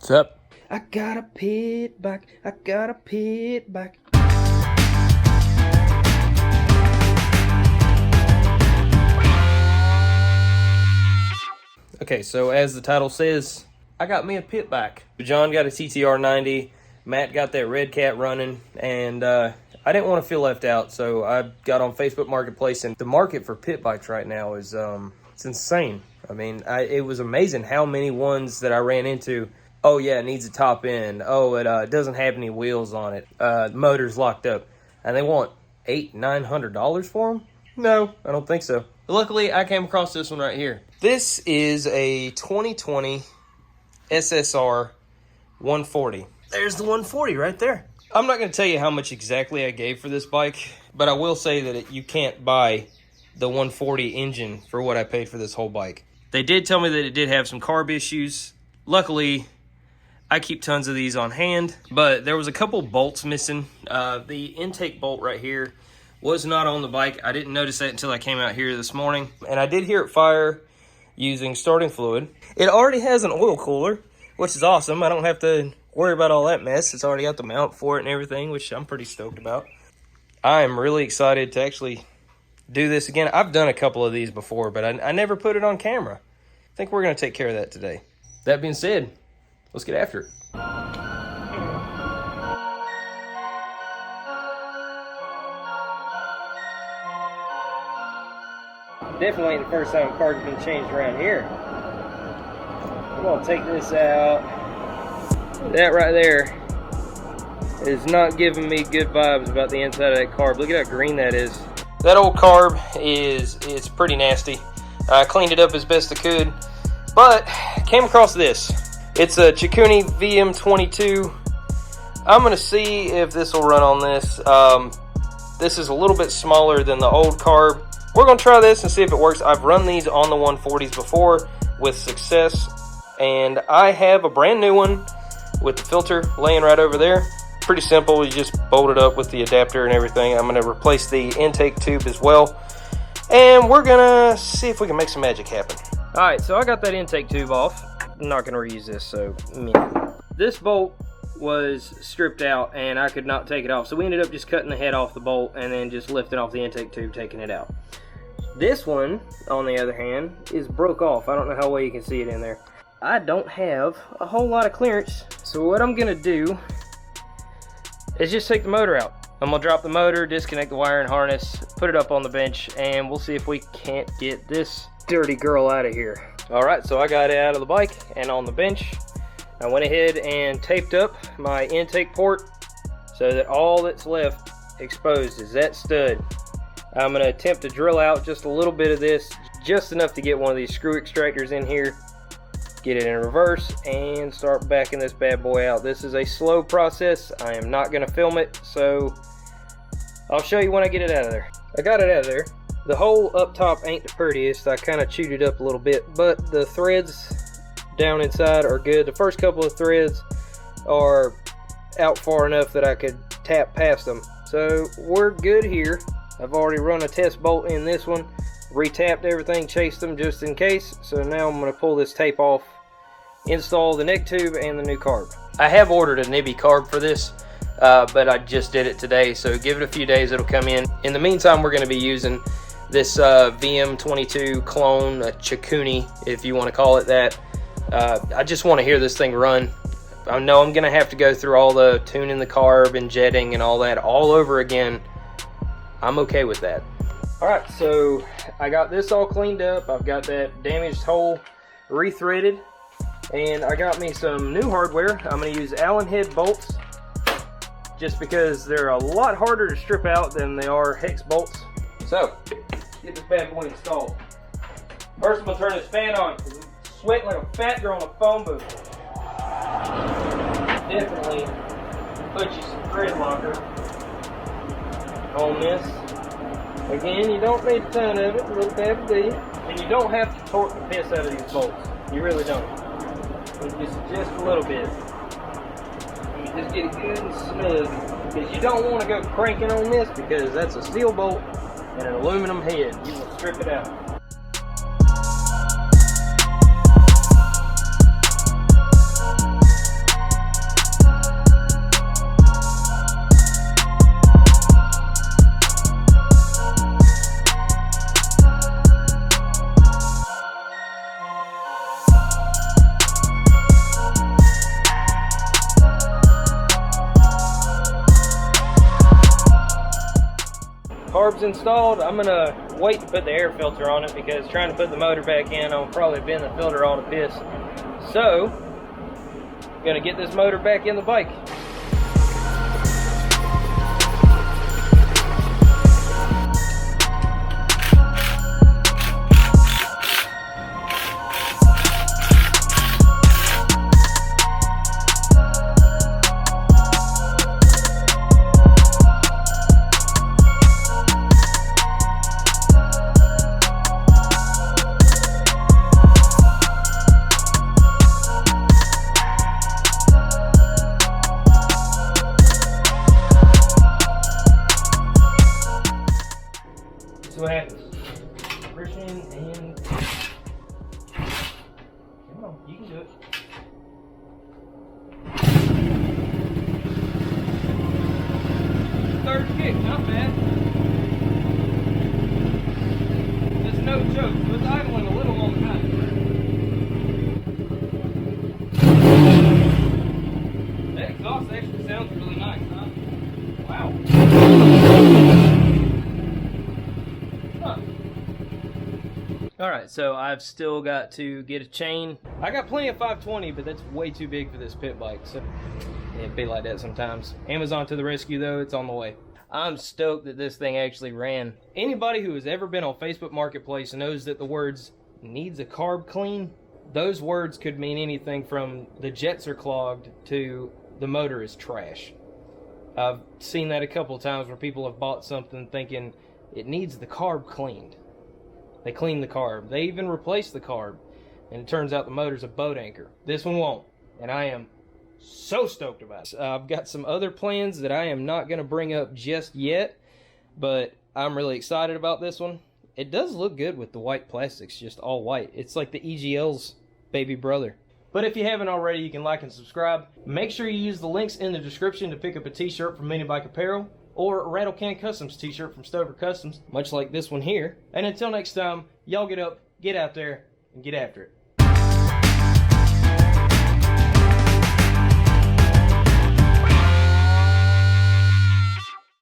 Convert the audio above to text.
What's up? I got a pit bike, I got a pit bike. Okay, so as the title says, I got me a pit bike. John got a TTR 90, Matt got that Red Cat running, and I didn't want to feel left out, so I got on Facebook Marketplace, and the market for pit bikes right now is it's insane. I mean, it was amazing how many ones that I ran into. Oh yeah, it needs a top end. Oh, it doesn't have any wheels on it. The motor's locked up, and they want $800-900 for them? No, I don't think so. Luckily, I came across this one right here. This is a 2020 SSR 140. There's the 140 right there. I'm not going to tell you how much exactly I gave for this bike, but I will say that you can't buy the 140 engine for what I paid for this whole bike. They did tell me that it did have some carb issues. Luckily, I keep tons of these on hand, but there was a couple bolts missing. The intake bolt right here was not on the bike. I didn't notice that until I came out here this morning, and I did hear it fire using starting fluid. It already has an oil cooler, which is awesome. I don't have to worry about all that mess. It's already got the mount for it and everything, which I'm pretty stoked about. I am really excited to actually do this again. I've done a couple of these before, but I never put it on camera. I think we're going to take care of that today. That being said, let's get after it. Definitely ain't the first time a car's been changed around here. I'm going to take this out. That right there is not giving me good vibes about the inside of that carb. Look at how green that is. That old carb it's pretty nasty. I cleaned it up as best I could, but came across this. It's a Chikuni VM22. I'm going to see if this will run on this. This is a little bit smaller than the old carb. We're going to try this and see if it works. I've run these on the 140s before with success, and I have a brand new one with the filter laying right over there. Pretty simple. You just bolt it up with the adapter and everything. I'm going to replace the intake tube as well, and we're going to see if we can make some magic happen. All right, so I got that intake tube off. I'm not going to reuse this, so this bolt was stripped out and I could not take it off, so we ended up just cutting the head off the bolt and then just lifting off the intake tube, taking it out. This one, on the other hand, is broke off. I don't know how well you can see it in there. I don't have a whole lot of clearance, so what I'm going to do is just take the motor out. I'm going to drop the motor, disconnect the wire and harness, put it up on the bench, and we'll see if we can't get this dirty girl out of here. Alright, so I got it out of the bike and on the bench. I went ahead and taped up my intake port so that all that's left exposed is that stud. I'm going to attempt to drill out just a little bit of this, just enough to get one of these screw extractors in here, get it in reverse, and start backing this bad boy out. This is a slow process. I am not going to film it, so I'll show you when I get it out of there. I got it out of there. The hole up top ain't the prettiest. I kind of chewed it up a little bit, but the threads down inside are good. The first couple of threads are out far enough that I could tap past them. So we're good here. I've already run a test bolt in this one, retapped everything, chased them just in case. So now I'm going to pull this tape off, install the neck tube and the new carb. I have ordered a Nibby carb for this, but I just did it today, so give it a few days, it'll come in. In the meantime, we're going to be using this VM22 clone, a Chikuni, if you want to call it that. I just want to hear this thing run. I know I'm going to have to go through all the tuning the carb and jetting and all that all over again. I'm okay with that. Alright, so I got this all cleaned up. I've got that damaged hole rethreaded, and I got me some new hardware. I'm going to use Allen head bolts just because they're a lot harder to strip out than they are hex bolts. So, get this bad boy installed. First, I'm going to turn this fan on because I'm sweating like a fat girl in a phone booth. Definitely put you some thread locker on this. Again, you don't need a ton of it, a little dab of D. And you don't have to torque the piss out of these bolts. You really don't. Just a little bit. You just get it good and snug. Because you don't want to go cranking on this because that's a steel bolt and an aluminum head. You will strip it out. carb's installed, I'm gonna wait to put the air filter on it because trying to put the motor back in, I'll probably bend the filter all to piss. So, gonna get this motor back in the bike. See what happens. Friction and... Come on, you can do it. Third kick, not bad. It's no joke, it was idling a little on the time. That exhaust actually sounds really nice, huh? Wow. Alright, so I've still got to get a chain. I got plenty of 520, but that's way too big for this pit bike, so it'd be like that sometimes. Amazon to the rescue though, it's on the way. I'm stoked that this thing actually ran. Anybody who has ever been on Facebook Marketplace knows that the words needs a carb clean, those words could mean anything from the jets are clogged to the motor is trash. I've seen that a couple times where people have bought something thinking it needs the carb cleaned. They clean the carb. They even replace the carb. And it turns out the motor's a boat anchor. This one won't. And I am so stoked about it. I've got some other plans that I am not going to bring up just yet. But I'm really excited about this one. It does look good with the white plastics, just all white. It's like the EGL's baby brother. But if you haven't already, you can like and subscribe. Make sure you use the links in the description to pick up a t-shirt from MiniBike Apparel, or a Rattle Can Customs t-shirt from Stover Customs, much like this one here. And until next time, y'all get up, get out there, and get after it.